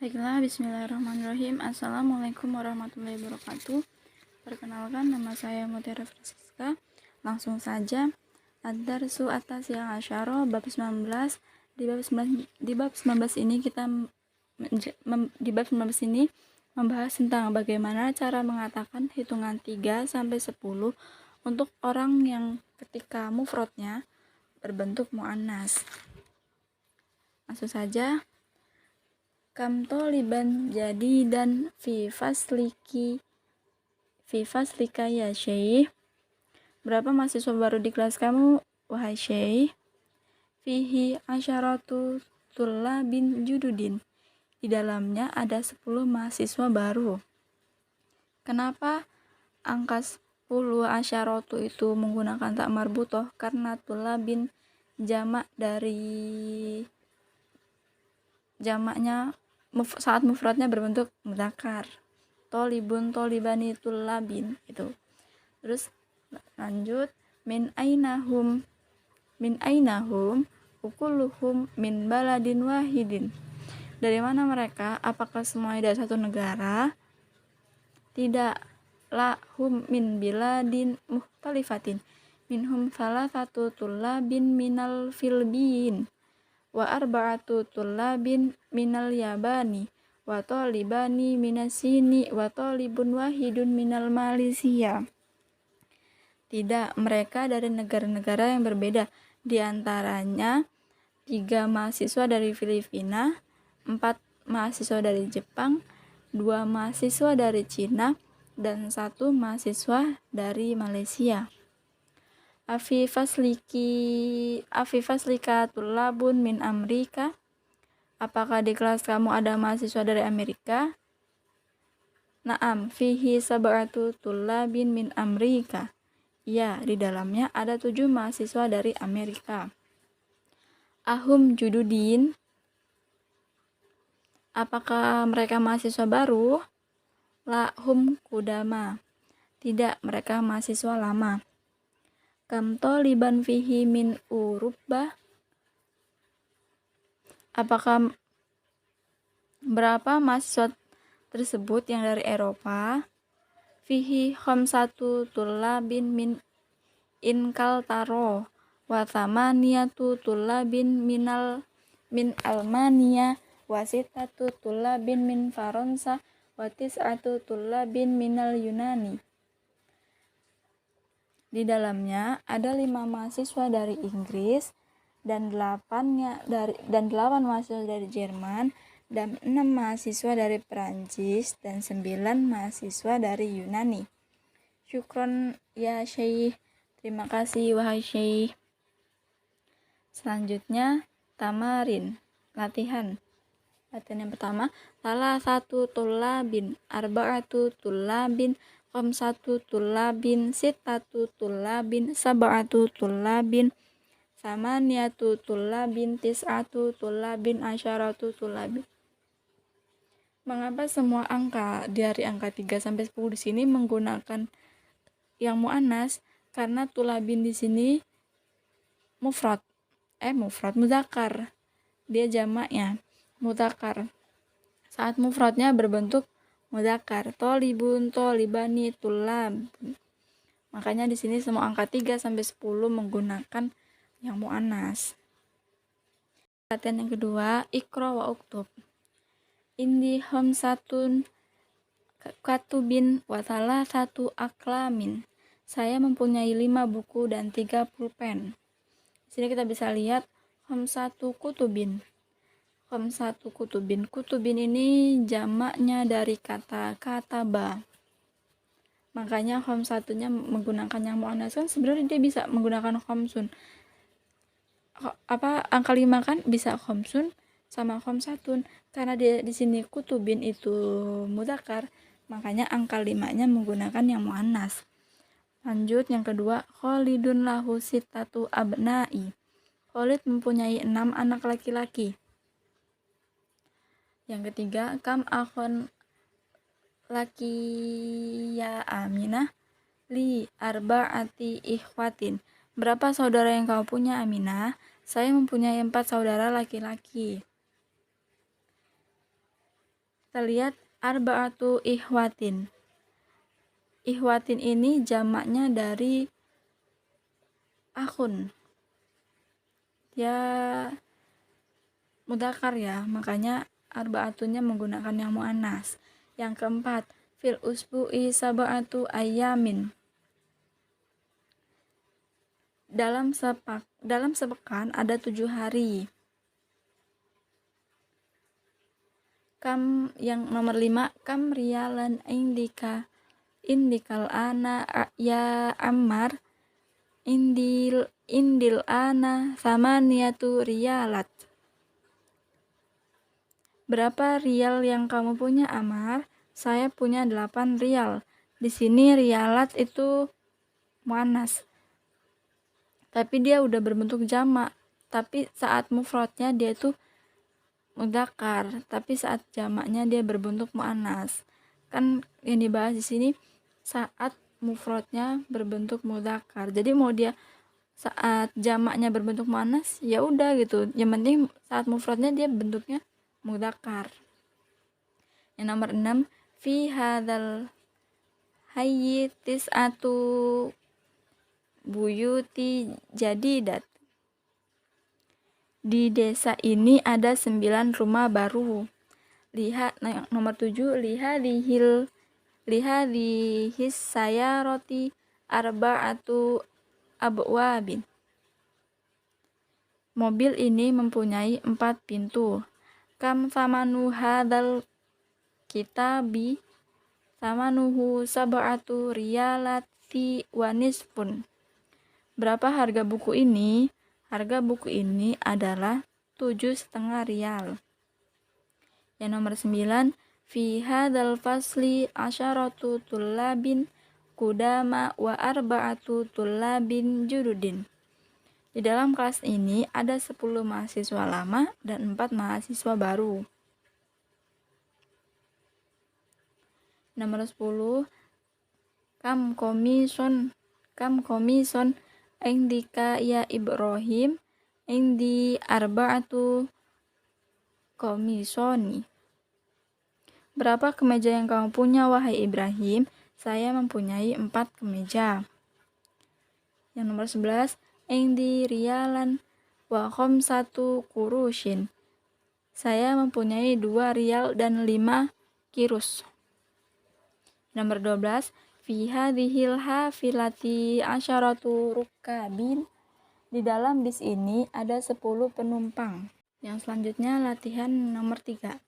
Baiklah, bismillahirrahmanirrahim. Assalamualaikum warahmatullahi wabarakatuh. Perkenalkan, nama saya Mutiara Francisca. Langsung saja, Ad-Darsu At-Tasi'ah Asyara, bab 19. Di bab 19 ini membahas tentang bagaimana cara mengatakan hitungan 3 sampai 10 untuk orang yang ketika mufradnya berbentuk muannas. Langsung saja. Kam toliban jadi dan fi faslika ya syekh. Berapa mahasiswa baru di kelas kamu, wahai syekh? Fihi asyaratu tullabin jududin. Di dalamnya ada 10 mahasiswa baru. Kenapa angka 10 asyaratu itu menggunakan tak marbutoh? Karena tullabin jamak dari jamaknya saat mufradnya berbentuk mudzakkar. Tolibun, tolibani, tullabin itu. Terus lanjut, min ainahum ukuluhum min baladin wahidin. Dari mana mereka? Apakah semuanya dari satu negara? Tidak. La hum min biladin muhtalifatin. Minhum thalathatu tullabin minal Filipin wa arba'atu tullabin minal Yabani wa talibani minasini wa talibun wahidun minal Malaysia. Tidak, mereka dari negara-negara yang berbeda. Di antaranya 3 mahasiswa dari Filipina, 4 mahasiswa dari Jepang, 2 mahasiswa dari Cina, dan 1 mahasiswa dari Malaysia. Afi faslika tullabun min Amerika. Apakah di kelas kamu ada mahasiswa dari Amerika? Naam, fihi sab'atu tullabin min Amerika. Ya, di dalamnya ada 7 mahasiswa dari Amerika. Ahum jududin. Apakah mereka mahasiswa baru? La hum kudama. Tidak, mereka mahasiswa lama. Kam toliban fihi min Urubah. Apakah berapa mahasiswa tersebut yang dari Eropa? Fihi khamsatu tullabin min Inkaltaro wa thamaniyatu tullabin min Almania wa sittatu tullabin min Faransa wa tis'atu tullabin minal Yunani. Di dalamnya ada 5 mahasiswa dari Inggris dan 8 mahasiswa dari Jerman dan 6 mahasiswa dari Perancis dan 9 mahasiswa dari Yunani. Syukron ya syekh. Terima kasih wahai syekh. Selanjutnya tamarin, latihan. Latihan yang pertama, salah satu tullabin, arba'atu tullabin, khamsatu tullabin, sittatu tullabin, sab'atu tullabin, samaniyatu tullabin, tis'atu tullabin, asyaratu tullabin. Mengapa semua angka dari angka 3 sampai 10 di sini menggunakan yang muannas? Karena tullabin di sini mufrad mudzakkar. Dia jamaknya mudzakkar. Saat mufradnya berbentuk mudzakkar, tolibun, tolibani, tullab. Makanya di sini semua angka 3 sampai 10 menggunakan yang muannas. Latihan yang kedua, iqra wa uktub. Indi khamsatun katubin wa thalathatu aklamin. Saya mempunyai 5 buku dan 30 pen. Di sini kita bisa lihat khamsatu kutubin. Kutubin ini jamaknya dari kata kataba. Makanya khamsatunya menggunakan yang muannas. Kan sebenarnya dia bisa menggunakan khamsun. Angka 5 kan bisa khamsun sama khamsatun. Karena dia di sini kutubin itu mudzakkar, makanya angka 5-nya menggunakan yang muannas. Lanjut yang kedua, Khalidun lahu sittatu abna'i. Khalid mempunyai 6 anak laki-laki. Yang ketiga, kam akhon laki ya Aminah li arba'ati ikhwatin. Berapa saudara yang kau punya, Aminah? Saya mempunyai 4 saudara laki-laki. Kita lihat arba'atu ihwatin. Ihwatin ini jamaknya dari akhun. Dia mudzakkar ya, makanya arba'atunya menggunakan yang muannas. Yang keempat, fil usbu'i sab'atu ayyamin. Dalam sepekan ada 7 hari. Yang nomor 5, kam riyalan indikal ana ya Ammar, indil ana samaniyatu riyalat. Berapa rial yang kamu punya, Ammar? Saya punya 8 rial. Di sini rialat itu muannas, tapi dia udah berbentuk jamak. Tapi saat mufradnya dia itu mudzakkar, tapi saat jamaknya dia berbentuk muannas. Kan yang dibahas di sini saat mufradnya berbentuk mudzakkar. Jadi mau dia saat jamaknya berbentuk muannas ya udah gitu. Yang penting saat mufradnya dia bentuknya mudzakkar. Yang nomor 6, fi hadzal hayyi tis'atu buyuti jadidat. Di desa ini ada 9 rumah baru. Lihat nomor 7, lihadihis sayaroti arba'atu abwabin. Mobil ini mempunyai 4 pintu. Kam samanu hadzal kitabi? Samanuhu sab'atu riyalati wa nisfun. Berapa harga buku ini? Harga buku ini adalah 7,5 rial. Yang nomor 9, fi hadzal fasli asyaratu tullabin qudama wa arba'atu tullabin jududin. Di dalam kelas ini ada 10 mahasiswa lama dan 4 mahasiswa baru. Nomor 10, kam komison indika ya Ibrahim, indi arba'atu komisoni. Berapa kemeja yang kamu punya, wahai Ibrahim? Saya mempunyai 4 kemeja. Yang nomor 11, indi riyalan wa khamsatu kurushin. Saya mempunyai 2 rial dan 5 kirus. Nomor 12, fi hadhil hafilati asyaratu rukabin. Di dalam bis ini ada 10 penumpang. Yang selanjutnya latihan nomor 3.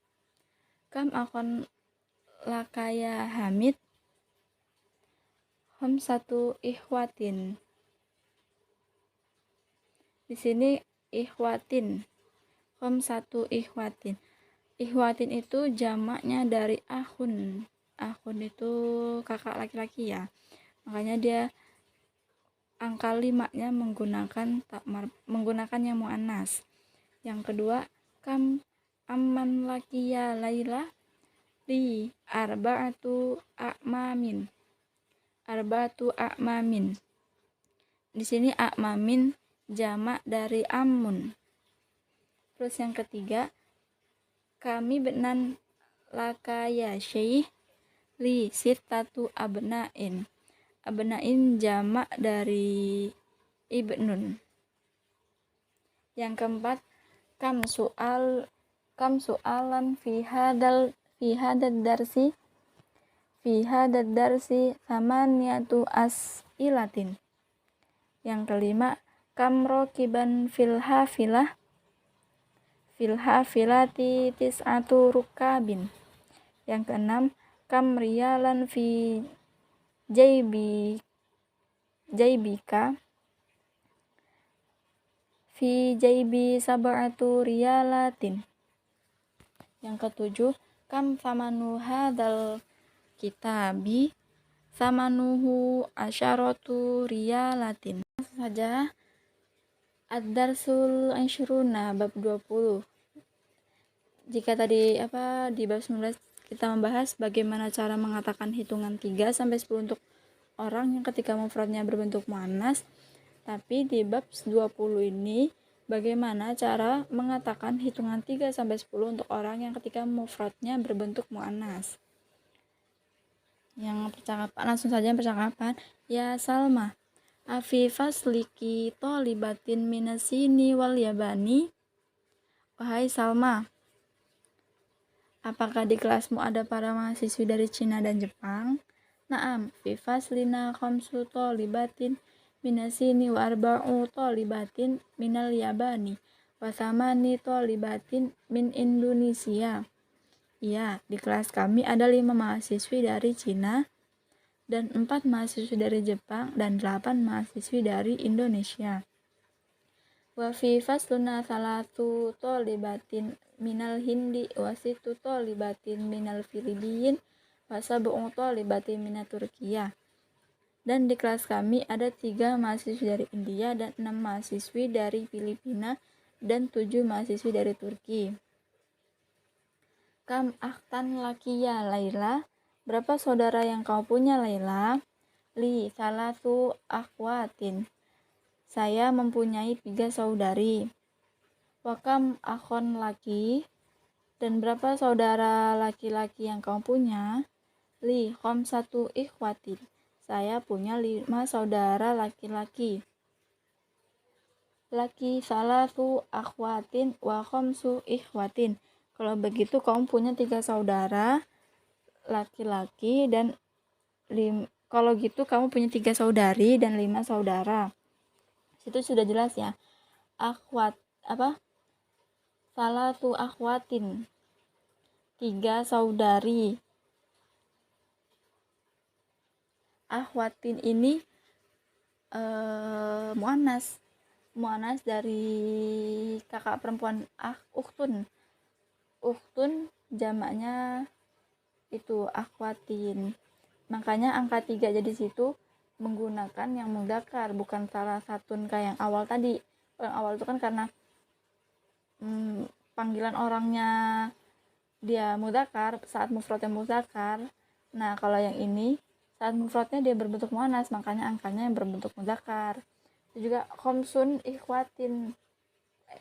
Kam akon lakaya Hamid? Khamsatu ihwatin. Di sini ihwatin. Khamsatu ihwatin. Ihwatin itu jamaknya dari akhun. Akhun itu kakak laki-laki ya. Makanya dia angka 5-nya menggunakan yang muannas. Yang kedua, kam amman lakiya Laila li arba'atu a'mamin. Arba'atu a'mamin. Di sini a'mamin jamak dari amun. Terus yang ketiga, kami benan lakaya syekh li sittatu abna'in. Abna'in jamak dari ibnun. Yang keempat, kam su'alan fi hadad darsi samaniyatu as'ilatin. Yang kelima, kam rokiban fil hafilati tis'atu rukabin. Yang keenam, kam riyalan fi jaibika fi jaibi sab'atu riyalatin. Yang ketujuh, kam samanu hadzal kitabi? Samanuhu asyaratu riyalatin. Saja ad-darsul asyruna bab 20. Jika tadi di bab 19 kita membahas bagaimana cara mengatakan hitungan 3 sampai 10 untuk orang yang ketika mufradnya berbentuk muannas, tapi di bab 20 ini Bagaimana cara mengatakan hitungan 3-10 untuk orang yang ketika mufradnya berbentuk muannas? Yang percakapan, langsung saja percakapan. Ya Salma, afi fasliki tolibatin minasini wal yabani. Wahai Salma, apakah di kelasmu ada para mahasiswi dari Cina dan Jepang? Naam, fi faslina khamsu tolibatin minasini wa arba'u tolibatin minal yabani wa thamani tolibatin min Indonesia. Iya, di kelas kami ada 5 mahasiswi dari Cina dan 4 mahasiswi dari Jepang dan 8 mahasiswi dari Indonesia. Wa fi fasluna salatu tolibatin minal Hindi wa situ tolibatin minal Filipin wa sab'u tolibatin minal Turkiya. Dan di kelas kami ada 3 mahasiswi dari India dan 6 mahasiswi dari Filipina dan 7 mahasiswi dari Turki. Kam akhtan lakiya Laila, berapa saudara yang kau punya Laila? Li salatu akhwatin, saya mempunyai 3 saudari. Wakam akhon laki, dan berapa saudara laki-laki yang kau punya? Li khamsatu ikhwatin, saya punya 5 saudara laki-laki. Laki salatu akhwatin wa khamsu ikhwatin, kalau begitu kamu punya 3 saudara laki-laki dan kalau gitu kamu punya 3 saudari dan 5 saudara. Itu sudah jelas ya. Akhwat salatu akhwatin, 3 saudari. Akhwatin ini muannas dari kakak perempuan ukhtun. Ukhtun jamaknya itu akhwatin. Makanya angka 3 jadi situ menggunakan yang mudzakkar, bukan salah satun kayak yang awal tadi. Yang awal itu kan karena panggilan orangnya dia mudzakkar, saat mufradnya mudzakkar. Nah, kalau yang ini saat mufradnya dia berbentuk muannas, makanya angkanya yang berbentuk mudzakkar. Itu juga khamsun ikhwatin.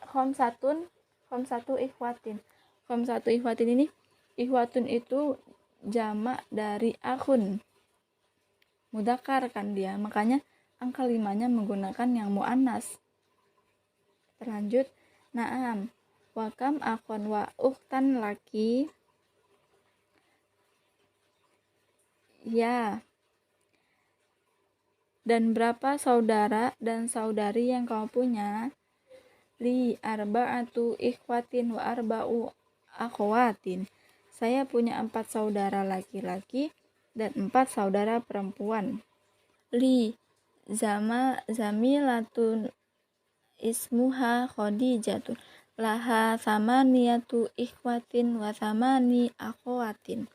Khamsatu ikhwatin. Khamsatu ikhwatin ini, ikhwatun itu jamak dari akhun. Mudzakkar kan dia, makanya angka 5-nya menggunakan yang muannas. Terlanjut, naam, wakam akhon wa ukhtan laki. Ya. Dan berapa saudara dan saudari yang kau punya? Li arba'atu ikhwatin wa arba'u akhwatin, saya punya 4 saudara laki-laki dan 4 saudara perempuan. Li zamilatun ismuha Khadijatun, laha samaniyatu ikhwatin wa samani akhwatin,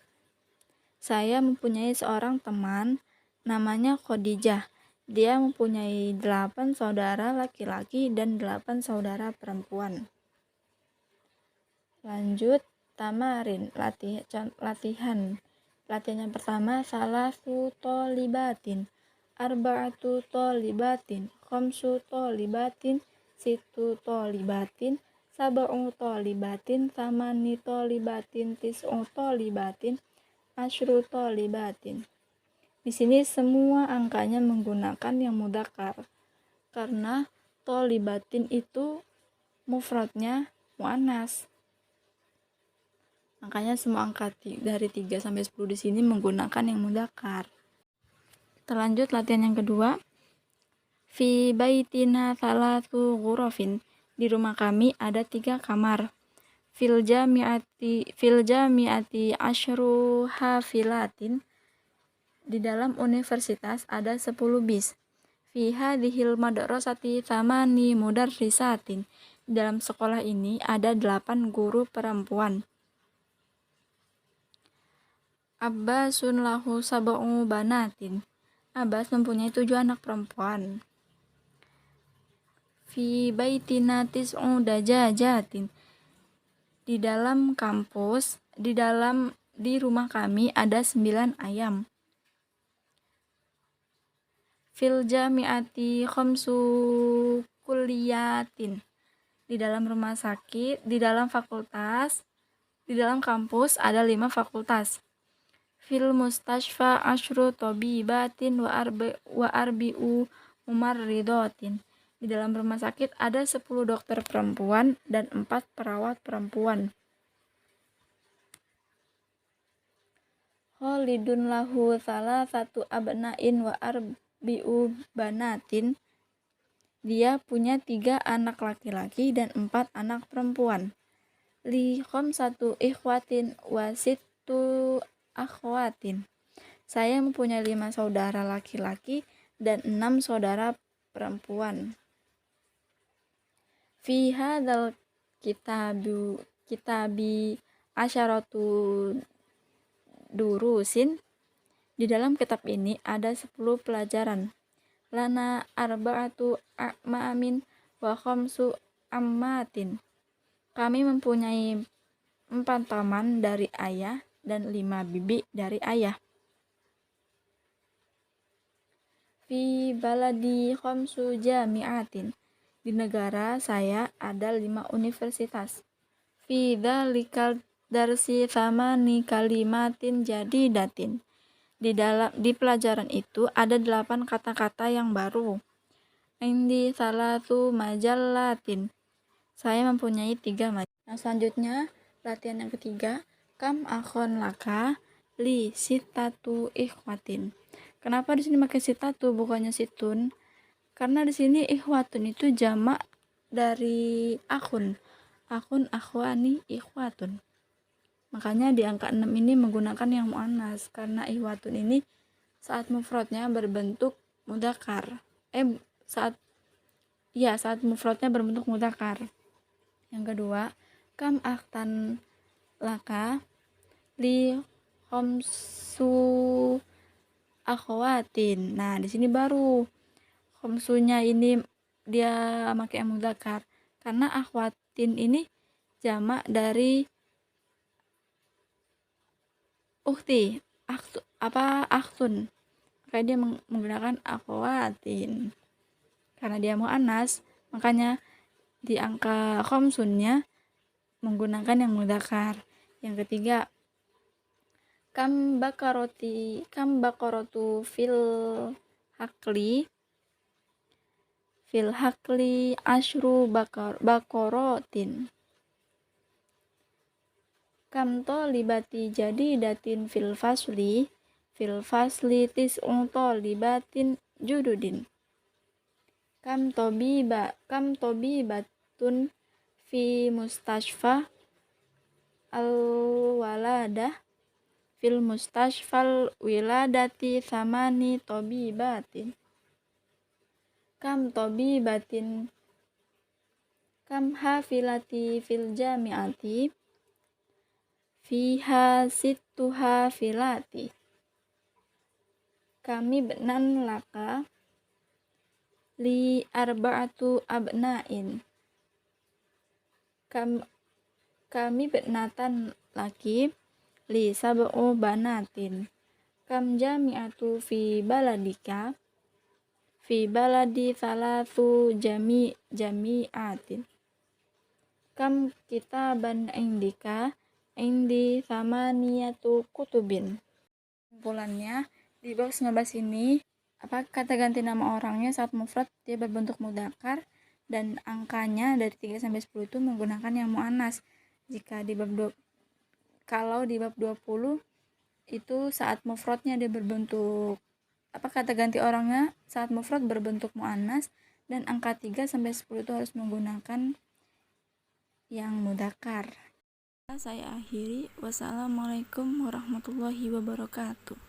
saya mempunyai seorang teman namanya Khadijah. Dia mempunyai 8 saudara laki-laki dan 8 saudara perempuan. Lanjut, tamarin, latihan. Latihan yang pertama, salasu tolibatin, arba'atu tolibatin, khamsu tolibatin, situ tolibatin, sab'u tolibatin, thamani tolibatin, tis'u tolibatin, asyru tolibatin. Di sini semua angkanya menggunakan yang mudzakkar karena tolibatin itu mufradnya muannas. Makanya semua angka dari 3 sampai 10 di sini menggunakan yang mudzakkar. Terlanjut latihan yang kedua. Fi baitina thalathu ghurafin, di rumah kami ada 3 kamar. Fil jami'ati asyru hafilatin, di dalam universitas ada 10 bis. Fi hadhil madrasati thamani mudarrisatin, di dalam sekolah ini ada 8 guru perempuan. Abbasun lahu sab'u banatin, Abbas mempunyai 7 anak perempuan. Fi baitina tis'u dajajatin, di dalam kampus, di rumah kami ada 9 ayam. Fil jami'ati khamsu kulliyatin, Di dalam rumah sakit, di dalam kampus ada 5 fakultas. Fil mustashfa asyru tabibatin wa arbi'u mumarridatin. Di dalam rumah sakit ada 10 dokter perempuan dan 4 perawat perempuan. Khalidun lahu satu abna'in wa arbi'u banatin. Dia punya 3 anak laki-laki dan 4 anak perempuan. Li khamsatu ikhwatin wa sittu akhwatin. Saya mempunyai 5 saudara laki-laki dan 6 saudara perempuan. Fi hadzal kitabi asyaratu durusin. Di dalam kitab ini ada 10 pelajaran. Lana arba'atu a'mamin wa khamsu ammatin. Kami mempunyai 4 paman dari ayah dan 5 bibi dari ayah. Fi baladi khamsu jami'atin. Di negara saya ada 5 universitas. Fi dzalikal darsi thamani kalimatin jadidatin. Di pelajaran itu ada 8 kata-kata yang baru. Indi salatu majallatin. Saya mempunyai 3 majalah. Nah, selanjutnya latihan yang ketiga. Kam akhon laka li sitatu ikhwatin. Kenapa di sini pakai sitatu bukannya situn? Karena di sini ikhwatun itu jamak dari akhun. Akhun, akhwani, ikhwatun. Makanya di angka 6 ini menggunakan yang muannas karena ikhwatun ini saat mufradnya berbentuk mudzakkar. Saat mufradnya berbentuk mudzakkar. Yang kedua, kam akhtan laka li khamsu akhwatin. Nah, di sini baru khamsunya ini dia pakai mudzakkar karena akhwatin ini jamak dari ukhti, akhtun. Makanya dia menggunakan akhwatin. Karena dia muannas, makanya di angka khamsunnya menggunakan yang mudzakkar. Yang ketiga, kam bakaratu fil hakli asyru bakorotin. Kam tolibati jadidatin fil fasli tis'un tolibatin jududin. Kam tobibatun fi mustashfa al-waladah fil mustashfal wiladati thamani tobibatin. Kam hafilati fil jami'ati fiha sittu hafilati. Kami benan laka li arba'atu abna'in. Kami benatan laki li sab'u banatin. Kam jami'atu fi baladika fi baladi salatu jami'atin. Kam kitaban indika indi samaniyatu kutubin. Kumpulannya di box 15 ini kata ganti nama orangnya saat mufrad dia berbentuk mudzakkar dan angkanya dari 3 sampai 10 itu menggunakan yang muannas. Jika di bab 20 itu saat mufradnya dia berbentuk kata ganti orangnya saat mufrad berbentuk muannas dan angka 3 sampai 10 itu harus menggunakan yang mudzakkar. Saya akhiri. Wassalamualaikum warahmatullahi wabarakatuh.